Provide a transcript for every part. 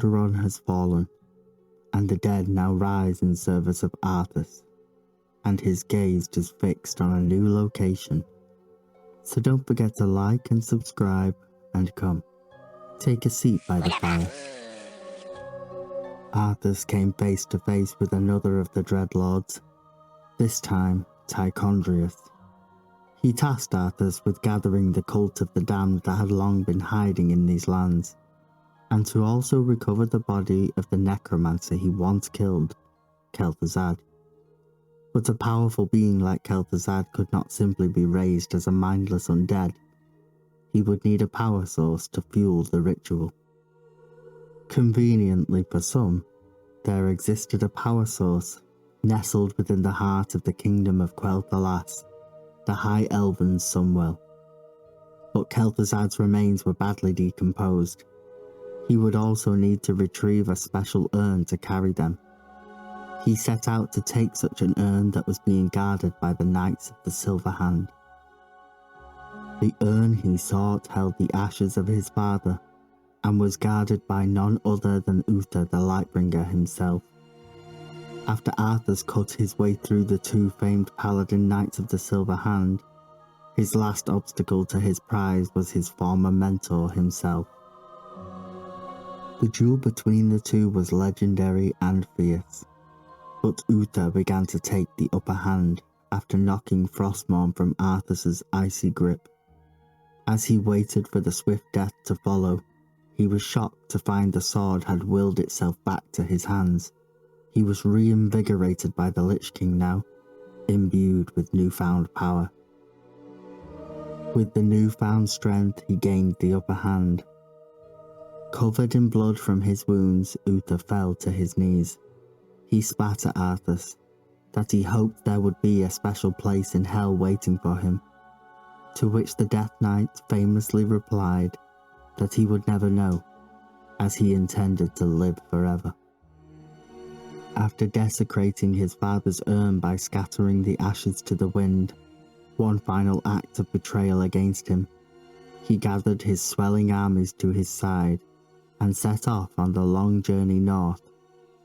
Alderaan has fallen, and the dead now rise in service of Arthas, and his gaze is fixed on a new location. So don't forget to like and subscribe, and come, take a seat by the fire. Arthas came face to face with another of the Dreadlords, this time Tichondrius. He tasked Arthas with gathering the cult of the damned that had long been hiding in these lands, and to also recover the body of the necromancer he once killed, Kel'thuzad. But a powerful being like Kel'thuzad could not simply be raised as a mindless undead. He would need a power source to fuel the ritual. Conveniently for some, there existed a power source nestled within the heart of the kingdom of Quel'thalas, the High Elven Sunwell. But Kel'thuzad's remains were badly decomposed. He would also need to retrieve a special urn to carry them. He set out to take such an urn that was being guarded by the Knights of the Silver Hand. The urn he sought held the ashes of his father, and was guarded by none other than Uther the Lightbringer himself. After Arthas cut his way through the two famed paladin Knights of the Silver Hand, his last obstacle to his prize was his former mentor himself. The duel between the two was legendary and fierce, but Uther began to take the upper hand after knocking Frostmourne from Arthas's icy grip. As he waited for the swift death to follow, he was shocked to find the sword had willed itself back to his hands. He was reinvigorated by the Lich King now, imbued with newfound power. With the newfound strength, he gained the upper hand. Covered in blood from his wounds, Uther fell to his knees. He spat at Arthas, that he hoped there would be a special place in hell waiting for him, to which the Death Knight famously replied that he would never know, as he intended to live forever. After desecrating his father's urn by scattering the ashes to the wind, one final act of betrayal against him, he gathered his swelling armies to his side and set off on the long journey north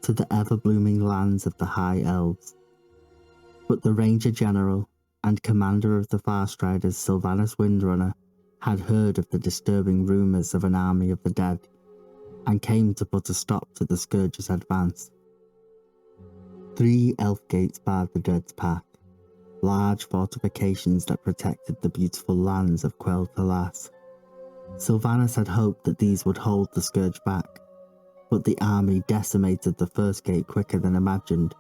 to the ever-blooming lands of the High Elves. But the Ranger General and commander of the Farstriders, Sylvanas Windrunner, had heard of the disturbing rumours of an army of the dead, and came to put a stop to the Scourge's advance. 3 elf gates barred the Dread's path, large fortifications that protected the beautiful lands of Quel'thalas. Sylvanas had hoped that these would hold the Scourge back, but the army decimated the first gate quicker than imagined,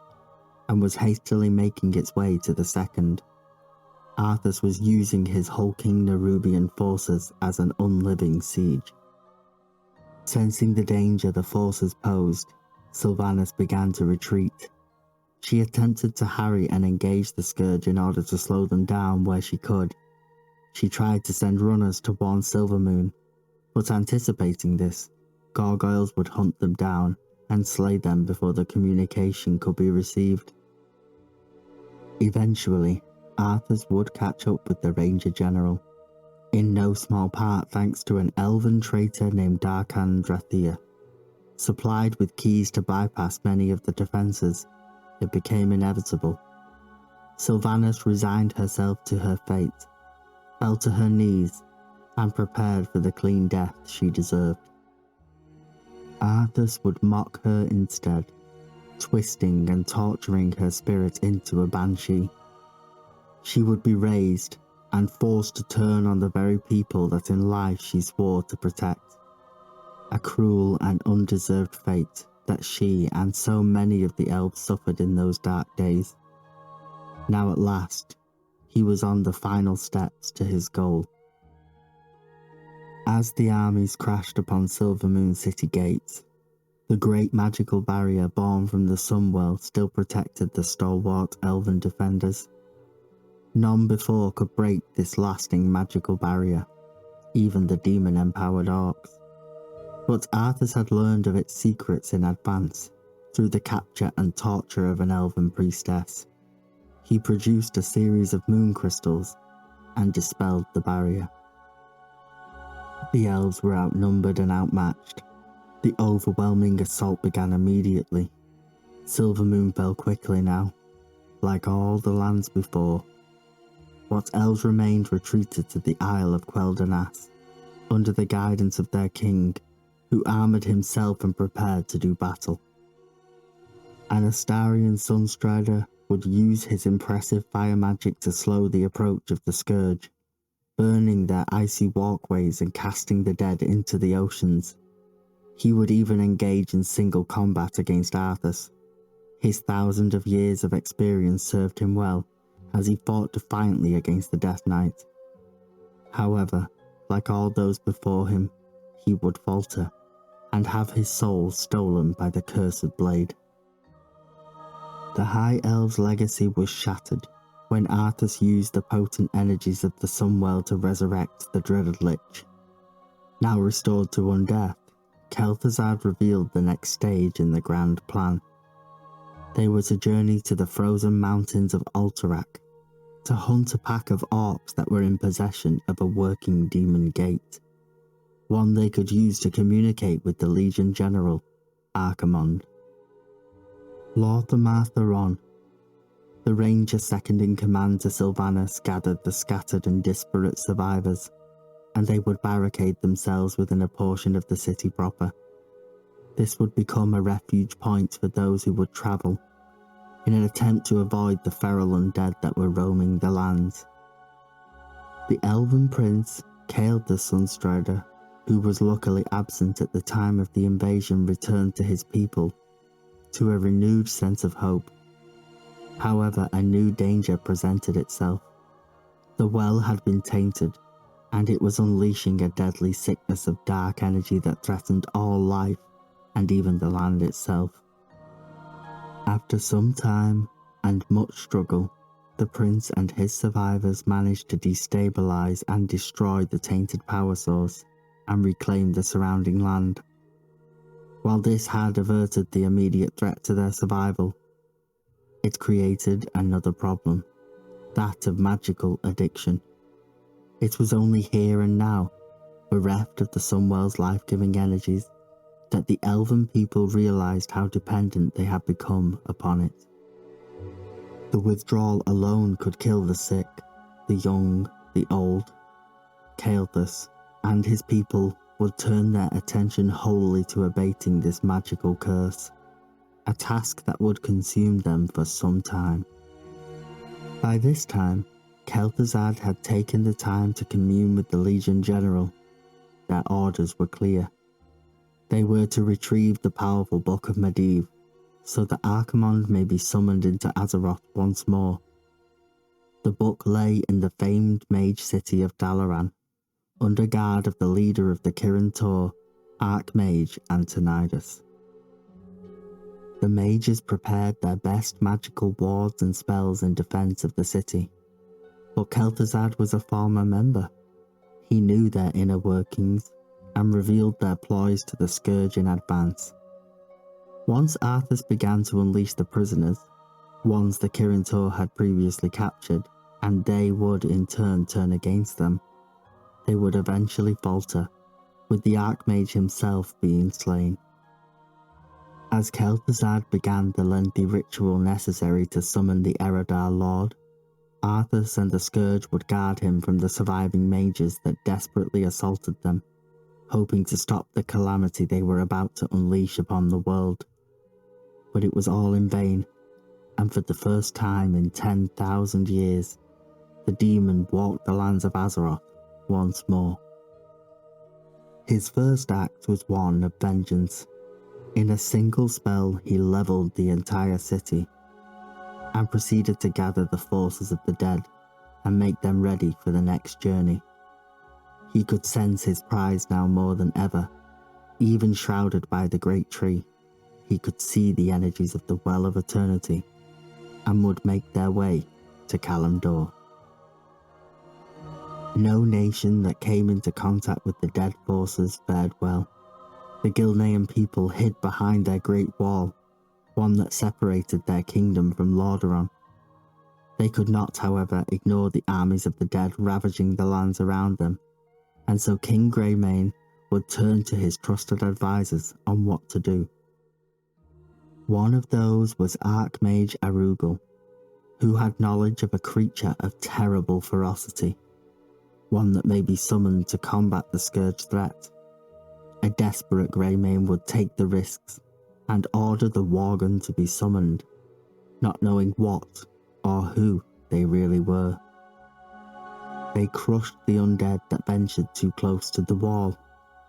and was hastily making its way to the second. Arthas was using his hulking Nerubian forces as an unliving siege. Sensing the danger the forces posed, Sylvanas began to retreat. She attempted to harry and engage the Scourge in order to slow them down where she could. She tried to send runners to warn Silvermoon, but anticipating this, gargoyles would hunt them down and slay them before the communication could be received. Eventually, Arthas would catch up with the Ranger General, in no small part thanks to an elven traitor named Darkan Drathir. Supplied with keys to bypass many of the defences, it became inevitable. Sylvanas resigned herself to her fate, fell to her knees, and prepared for the clean death she deserved. Arthas would mock her instead, twisting and torturing her spirit into a banshee. She would be raised and forced to turn on the very people that in life she swore to protect. A cruel and undeserved fate that she and so many of the elves suffered in those dark days. Now at last, he was on the final steps to his goal. As the armies crashed upon Silvermoon city gates, the great magical barrier born from the Sunwell still protected the stalwart elven defenders. None before could break this lasting magical barrier, even the demon-empowered orcs. But Arthas had learned of its secrets in advance, through the capture and torture of an elven priestess. He produced a series of moon crystals, and dispelled the barrier. The elves were outnumbered and outmatched, The overwhelming assault began immediately. Silvermoon fell quickly now, like all the lands before. What elves remained retreated to the Isle of Quel'thalas, under the guidance of their king, who armoured himself and prepared to do battle. An Astarian Sunstrider would use his impressive fire magic to slow the approach of the Scourge, burning their icy walkways and casting the dead into the oceans. He would even engage in single combat against Arthas. His thousands of years of experience served him well, as he fought defiantly against the Death Knight. However, like all those before him, he would falter, and have his soul stolen by the cursed blade. The High Elves' legacy was shattered when Arthas used the potent energies of the Sunwell to resurrect the dreaded Lich. Now restored to undeath, Kel'thuzad revealed the next stage in the grand plan. They were to journey to the frozen mountains of Alterac, to hunt a pack of orcs that were in possession of a working demon gate, one they could use to communicate with the Legion General, Archimonde. Lord Theron, the ranger second in command to Sylvanas, gathered the scattered and disparate survivors, and they would barricade themselves within a portion of the city proper. This would become a refuge point for those who would travel, in an attempt to avoid the feral undead that were roaming the lands. The elven prince, Kael the Sunstrider, who was luckily absent at the time of the invasion, returned to his people, to a renewed sense of hope. However, a new danger presented itself. The well had been tainted, and it was unleashing a deadly sickness of dark energy that threatened all life, and even the land itself. After some time, and much struggle, the prince and his survivors managed to destabilize and destroy the tainted power source, and reclaim the surrounding land. While this had averted the immediate threat to their survival, it created another problem, that of magical addiction. It was only here and now, bereft of the Sunwell's life-giving energies, that the elven people realized how dependent they had become upon it. The withdrawal alone could kill the sick, the young, the old. Kel'thuzad and his people would turn their attention wholly to abating this magical curse, a task that would consume them for some time. By this time, Kel'thuzad had taken the time to commune with the Legion General. Their orders were clear. They were to retrieve the powerful Book of Medivh, so that Archimonde may be summoned into Azeroth once more. The book lay in the famed mage city of Dalaran, under guard of the leader of the Kirin Tor, Archmage Antonidas. The mages prepared their best magical wards and spells in defense of the city, but Kel'thuzad was a former member. He knew their inner workings, and revealed their ploys to the Scourge in advance. Once Arthas began to unleash the prisoners, ones the Kirin Tor had previously captured, and they would in turn turn against them, they would eventually falter, with the Archmage himself being slain. As Kel'thuzad began the lengthy ritual necessary to summon the Eredar Lord, Arthas and the Scourge would guard him from the surviving mages that desperately assaulted them, hoping to stop the calamity they were about to unleash upon the world. But it was all in vain, and for the first time in 10,000 years, the demon walked the lands of Azeroth once more. His first act was one of vengeance. In a single spell, he leveled the entire city, and proceeded to gather the forces of the dead and make them ready for the next journey. He could sense his prize now more than ever. Even shrouded by the great tree, he could see the energies of the Well of Eternity, and would make their way to Kalimdor. No nation that came into contact with the dead forces fared well. The Gilnean people hid behind their great wall, one that separated their kingdom from Lordaeron. They could not, however, ignore the armies of the dead ravaging the lands around them, and so King Greymane, would turn to his trusted advisors on what to do. One of those was Archmage Arugel, who had knowledge of a creature of terrible ferocity, one that may be summoned to combat the Scourge threat. A desperate Greymane would take the risks and order the Worgen to be summoned, not knowing what or who they really were. They crushed the undead that ventured too close to the wall,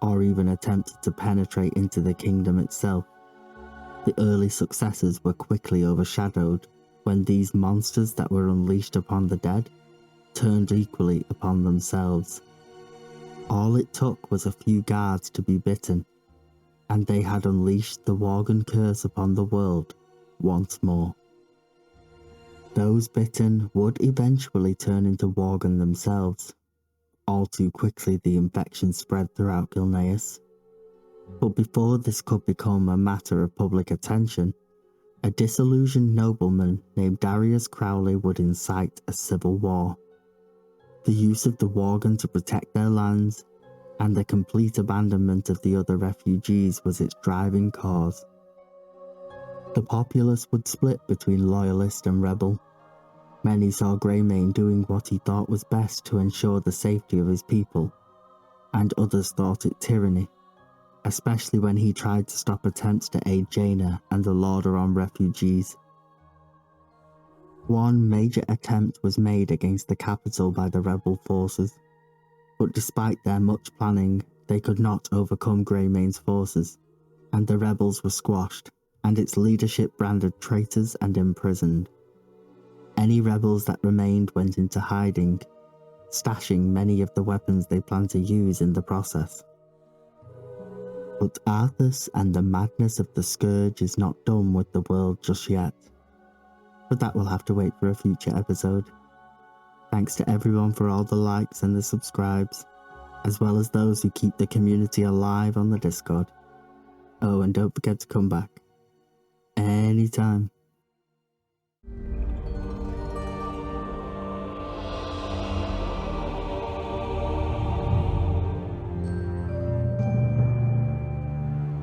or even attempted to penetrate into the kingdom itself. The early successes were quickly overshadowed when these monsters that were unleashed upon the dead turned equally upon themselves. All it took was a few guards to be bitten, and they had unleashed the Worgen curse upon the world once more. Those bitten would eventually turn into Worgen themselves. All too quickly the infection spread throughout Gilneas. But before this could become a matter of public attention, a disillusioned nobleman named Darius Crowley would incite a civil war. The use of the Worgen to protect their lands and the complete abandonment of the other refugees was its driving cause. The populace would split between loyalist and rebel. Many saw Greymane doing what he thought was best to ensure the safety of his people, and others thought it tyranny, especially when he tried to stop attempts to aid Jaina and the Lordaeron refugees. One major attempt was made against the capital by the rebel forces, but despite their much planning, they could not overcome Greymane's forces, and the rebels were squashed, and its leadership branded traitors and imprisoned. Any rebels that remained went into hiding, stashing many of the weapons they planned to use in the process. But Arthas and the madness of the Scourge is not done with the world just yet. But that will have to wait for a future episode. Thanks to everyone for all the likes and the subscribes, as well as those who keep the community alive on the Discord. Oh, and don't forget to come back anytime.